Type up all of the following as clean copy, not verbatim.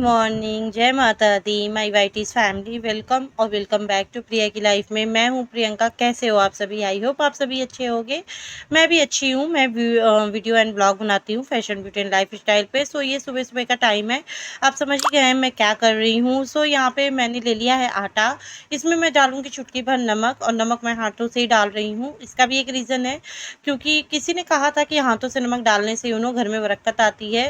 Morning, जय माता दी, my वाइटीज़ family. Welcome और वेलकम बैक टू प्रिया की लाइफ में। मैं हूँ प्रियंका। कैसे हो आप सभी? आई होप आप सभी अच्छे होंगे। मैं भी अच्छी हूँ। मैं वीडियो एंड ब्लॉग बनाती हूँ fashion beauty and life style पे। सो ये सुबह सुबह का टाइम है, आप समझ ही गए हैं मैं क्या कर रही हूँ। सो यहाँ पे मैंने ले लिया है आटा। इसमें मैं डालूंगी चुटकी भर नमक, और नमक मैं हाथों से ही डाल रही हूँ। इसका भी एक रीज़न है, क्योंकि किसी ने कहा था कि हाथों से नमक डालने से घर में बरकत आती है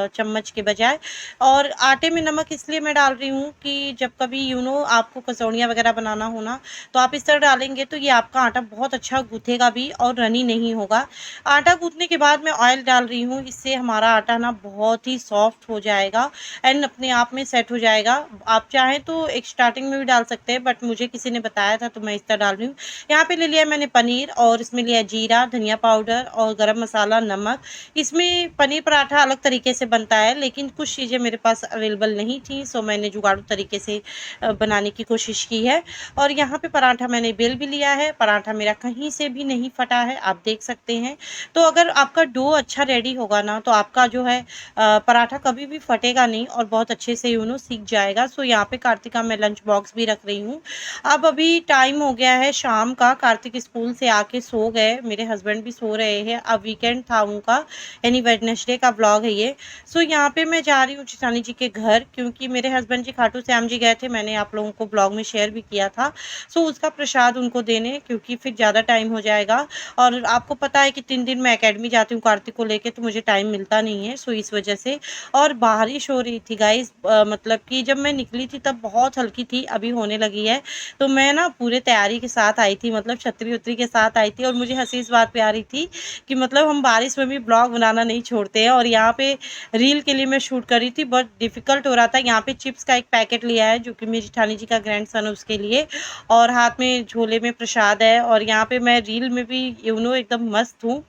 चम्मच के बजाय। और आटे में नमक इसलिए मैं डाल रही हूँ कि जब कभी आपको कचौड़ियाँ वगैरह बनाना हो ना, तो आप इस तरह डालेंगे तो ये आपका आटा बहुत अच्छा गूँथेगा भी और रनी नहीं होगा। आटा गूँथने के बाद मैं ऑयल डाल रही हूँ, इससे हमारा आटा ना बहुत ही सॉफ्ट हो जाएगा एंड अपने आप में सेट हो जाएगा। आप चाहें तो एक स्टार्टिंग में भी डाल सकते हैं, बट मुझे किसी ने बताया था तो मैं इस तरह डाल रही हूँ। यहाँ पे ले लिया मैंने पनीर, और इसमें लिया जीरा, धनिया पाउडर और गरम मसाला, नमक। इसमें पनीर पराठा अलग तरीके से बनता है, लेकिन कुछ चीज़ें मेरे पास अवेलेबल नहीं थी, सो मैंने जुगाड़ू तरीके से बनाने की कोशिश की है। और यहाँ पे पराठा मैंने बेल भी लिया है। पराठा मेरा कहीं से भी नहीं फटा है, आप देख सकते हैं। तो अगर आपका डो अच्छा रेडी होगा ना, तो आपका जो है पराठा कभी भी फटेगा नहीं और बहुत अच्छे से सीख जाएगा। सो यहाँ पे कार्तिका मैं लंच बॉक्स भी रख रही हूँ। अब अभी टाइम हो गया है शाम का। कार्तिक स्कूल से आके सो गए, मेरे हस्बैंड भी सो रहे हैं। अब वीकेंड था उनका, यानी वेडनेसडे का ब्लॉग है ये। सो यहाँ पे मैं जा रही हूँ चितानी जी के घर, क्योंकि मेरे हस्बैंड जी खाटू श्याम जी गए थे। मैंने आप लोगों को ब्लॉग में शेयर भी किया था। सो उसका प्रसाद उनको देने, क्योंकि फिर ज़्यादा टाइम हो जाएगा। और आपको पता है कि 3 दिन मैं एकेडमी जाती हूँ कार्तिक को लेके, तो मुझे टाइम मिलता नहीं है, सो इस वजह से। और बारिश हो रही थी गाइस, मतलब कि जब मैं निकली थी तब बहुत हल्की थी, अभी होने लगी है। तो मैं ना पूरे तैयारी के साथ आई थी, मतलब छतरी उतरी के साथ आई थी। और मुझे हंसी इस बात पे आ रही थी कि मतलब हम बारिश में भी ब्लॉग बनाना नहीं छोड़ते हैं। और यहाँ पे रील के लिए मैं शूट कर रही थी, बहुत डिफ़िकल्ट हो रहा था। यहाँ पे चिप्स का एक पैकेट लिया है, जो कि मेरी जेठानी जी का ग्रैंडसन है उसके लिए, और हाथ में झोले में प्रसाद है। और यहाँ पे मैं रील में भी एकदम मस्त हूँ।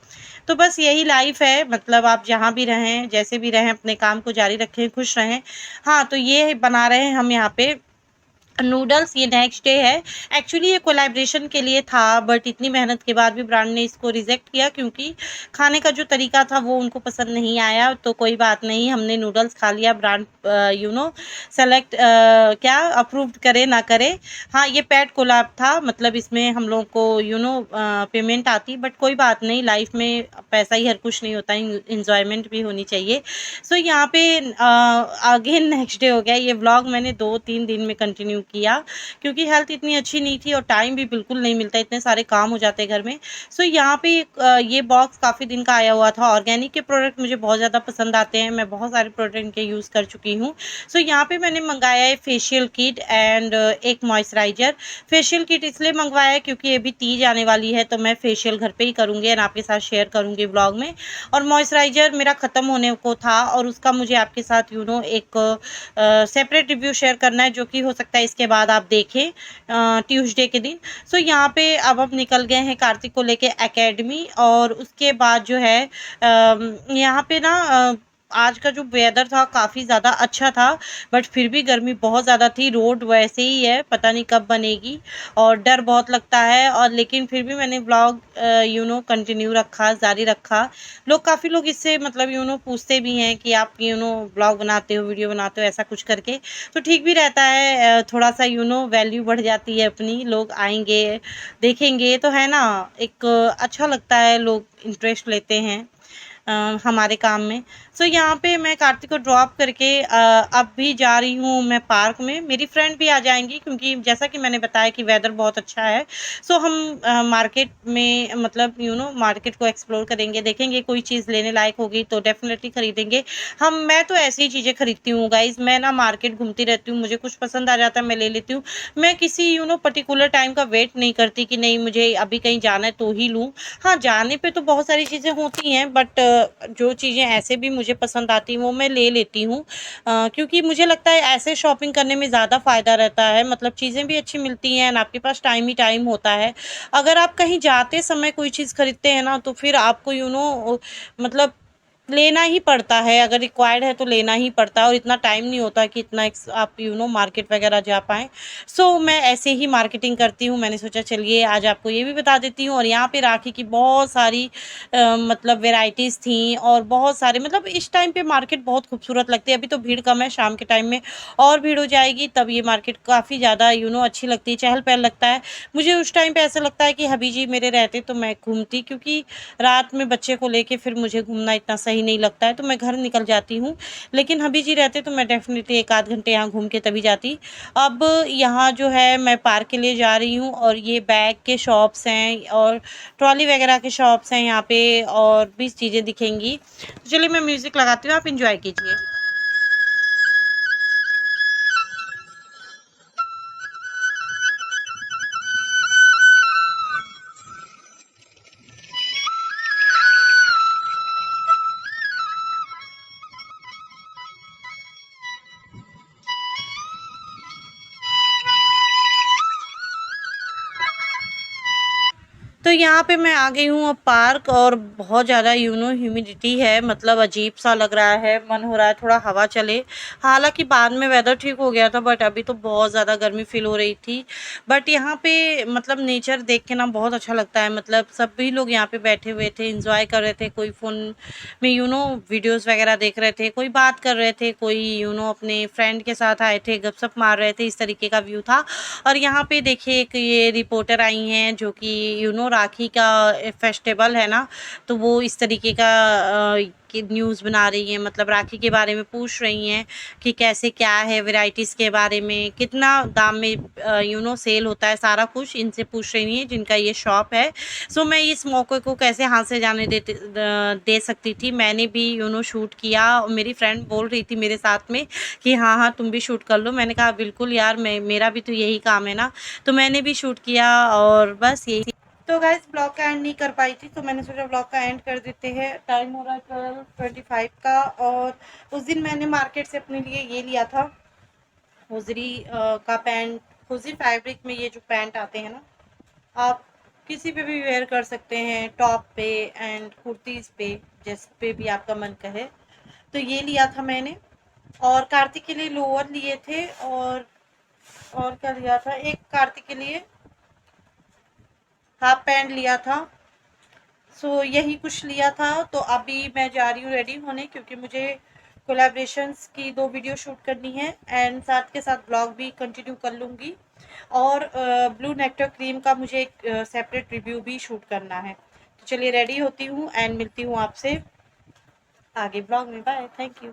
तो बस यही लाइफ है, मतलब आप जहाँ भी रहें, जैसे भी रहें, अपने काम को जारी रखें, खुश रहें। हाँ, तो ये बना रहे हैं हम यहाँ पे नूडल्स। ये नेक्स्ट डे है। एक्चुअली ये कोलैबोरेशन के लिए था, बट इतनी मेहनत के बाद भी ब्रांड ने इसको रिजेक्ट किया, क्योंकि खाने का जो तरीका था वो उनको पसंद नहीं आया। तो कोई बात नहीं, हमने नूडल्स खा लिया। ब्रांड सेलेक्ट क्या अप्रूव्ड करे ना करे। हाँ, ये पेड कोलैब था, मतलब इसमें हम लोग को पेमेंट आती, बट कोई बात नहीं, लाइफ में पैसा ही हर कुछ नहीं होता, इंजॉयमेंट भी होनी चाहिए। सो यहाँ पे अगेन नेक्स्ट डे हो गया। ये व्लॉग मैंने 2-3 दिन में कंटिन्यू किया, क्योंकि हेल्थ इतनी अच्छी नहीं थी और टाइम भी बिल्कुल नहीं मिलता, इतने सारे काम हो जाते हैं घर में। सो यहाँ पे ये बॉक्स काफ़ी दिन का आया हुआ था। ऑर्गेनिक के प्रोडक्ट मुझे बहुत ज़्यादा पसंद आते हैं, मैं बहुत सारे प्रोडक्ट के यूज़ कर चुकी हूँ। सो यहाँ पे मैंने मंगाया है फेशियल किट एंड एक मॉइस्चराइजर। फेशियल किट इसलिए मंगवाया है क्योंकि अभी तीज आने वाली है, तो मैं फेशियल घर पे ही करूँगी एंड आपके साथ शेयर करूँगी ब्लॉग में। और मॉइस्चराइजर मेरा ख़त्म होने को था, और उसका मुझे आपके साथ एक सेपरेट रिव्यू शेयर करना है, जो कि हो सकता है इसके बाद आप देखें ट्यूसडे के दिन। सो यहाँ पे अब हम निकल गए हैं कार्तिक को लेके एकेडमी। और उसके बाद जो है यहाँ पे ना आज का जो वेदर था काफ़ी ज़्यादा अच्छा था, बट फिर भी गर्मी बहुत ज़्यादा थी। रोड वैसे ही है, पता नहीं कब बनेगी, और डर बहुत लगता है। और लेकिन फिर भी मैंने ब्लॉग कंटिन्यू रखा, जारी रखा। काफ़ी लोग इससे मतलब पूछते भी हैं कि आप ब्लॉग बनाते हो, वीडियो बनाते हो, ऐसा कुछ करके। तो ठीक भी रहता है, थोड़ा सा वैल्यू बढ़ जाती है अपनी, लोग आएंगे, देखेंगे, तो है ना, एक अच्छा लगता है, लोग इंटरेस्ट लेते हैं हमारे काम में। सो यहाँ पे मैं कार्तिक को ड्रॉप करके अब भी जा रही हूँ मैं पार्क में। मेरी फ्रेंड भी आ जाएंगी, क्योंकि जैसा कि मैंने बताया कि वेदर बहुत अच्छा है। सो हम मार्केट में, मतलब मार्केट को एक्सप्लोर करेंगे, देखेंगे कोई चीज़ लेने लायक होगी तो डेफिनेटली खरीदेंगे। मैं तो ऐसी ही चीज़ें खरीदती हूँ गाइज, मैं ना मार्केट घूमती रहती हूँ, मुझे कुछ पसंद आ जाता है मैं ले लेती हूँ। मैं किसी पर्टिकुलर टाइम का वेट नहीं करती कि नहीं मुझे अभी कहीं जाना है तो ही लूँ। हाँ, जाने पे तो बहुत सारी चीज़ें होती हैं, बट जो चीज़ें ऐसे भी मुझे पसंद आती हैं वो मैं ले लेती हूँ, क्योंकि मुझे लगता है ऐसे शॉपिंग करने में ज़्यादा फ़ायदा रहता है। मतलब चीज़ें भी अच्छी मिलती हैं, आपके पास टाइम ही टाइम होता है। अगर आप कहीं जाते समय कोई चीज़ खरीदते हैं ना, तो फिर आपको मतलब लेना ही पड़ता है, अगर रिक्वायर्ड है तो लेना ही पड़ता है, और इतना टाइम नहीं होता कि इतना आप मार्केट वगैरह जा पाएँ। सो मैं ऐसे ही मार्केटिंग करती हूँ। मैंने सोचा चलिए आज आपको ये भी बता देती हूँ। और यहाँ पे राखी की बहुत सारी मतलब वैराइटीज़ थी, और बहुत सारे मतलब इस टाइम पे मार्केट बहुत खूबसूरत लगती है। अभी तो भीड़ कम है, शाम के टाइम में और भीड़ हो जाएगी, तब ये मार्केट काफ़ी ज़्यादा अच्छी लगती है, चहल-पहल लगता है। मुझे उस टाइम पे ऐसा लगता है कि हबी जी मेरे रहते तो मैं घूमती, क्योंकि रात में बच्चे को लेके फिर मुझे घूमना इतना सही नहीं लगता है, तो मैं घर निकल जाती हूँ। लेकिन हबी जी रहते तो मैं डेफ़िनेटली 1 आध घंटे यहाँ घूम के तभी जाती। अब यहाँ जो है मैं पार्क के लिए जा रही हूँ, और ये बैग के शॉप्स हैं और ट्रॉली वगैरह के शॉप्स हैं यहाँ पे, और भी चीज़ें दिखेंगी। तो चलिए मैं म्यूज़िक लगाती हूँ, आप एन्जॉय कीजिए। तो यहाँ पे मैं आ गई हूँ अब पार्क, और बहुत ज़्यादा ह्यूमिडिटी है, मतलब अजीब सा लग रहा है, मन हो रहा है थोड़ा हवा चले। हालांकि बाद में वेदर ठीक हो गया था, बट अभी तो बहुत ज़्यादा गर्मी फील हो रही थी। बट यहाँ पे मतलब नेचर देख के ना बहुत अच्छा लगता है, मतलब सभी लोग यहाँ पे बैठे हुए थे, इंजॉय कर रहे थे, कोई फ़ोन में वीडियोज़ वगैरह देख रहे थे, कोई बात कर रहे थे, कोई अपने फ्रेंड के साथ आए थे, गपशप मार रहे थे, इस तरीके का व्यू था। और यहाँ पे देखिए एक ये रिपोर्टर आई हैं, जो कि राखी का फेस्टिवल है ना, तो वो इस तरीके का कि न्यूज़ बना रही हैं, मतलब राखी के बारे में पूछ रही हैं कि कैसे क्या है, वैराइटीज़ के बारे में, कितना दाम में सेल होता है, सारा कुछ इनसे पूछ रही हैं जिनका ये शॉप है। सो मैं इस मौके को कैसे हाथ से जाने दे सकती थी। मैंने भी शूट किया, और मेरी फ्रेंड बोल रही थी मेरे साथ में कि हाँ हाँ तुम भी शूट कर लो। मैंने कहा बिल्कुल यार, मेरा भी तो यही काम है ना, तो मैंने भी शूट किया, और बस यही। तो गाइस ब्लॉग का एंड नहीं कर पाई थी, तो मैंने सोचा ब्लॉग का एंड कर देते हैं। टाइम हो रहा है 12:25 का, और उस दिन मैंने मार्केट से अपने लिए ये लिया था, हुजरी का पैंट। हुजरी फैब्रिक में ये जो पैंट आते हैं ना, आप किसी पे भी वेयर कर सकते हैं, टॉप पे एंड कुर्तीज़ पे, जिस पे भी आपका मन करे। तो ये लिया था मैंने, और कार्तिक के लिए लोअर लिए थे, और क्या लिया था, एक कार्तिक के लिए हाफ पैंट लिया था। सो यही कुछ लिया था। तो अभी मैं जा रही हूँ रेडी होने, क्योंकि मुझे कोलैबोरेशंस की 2 वीडियो शूट करनी है, एंड साथ के साथ ब्लॉग भी कंटिन्यू कर लूँगी। और ब्लू नेक्टर क्रीम का मुझे एक सेपरेट रिव्यू भी शूट करना है। तो चलिए रेडी होती हूँ, एंड मिलती हूँ आपसे आगे ब्लॉग में। Bye, thank you.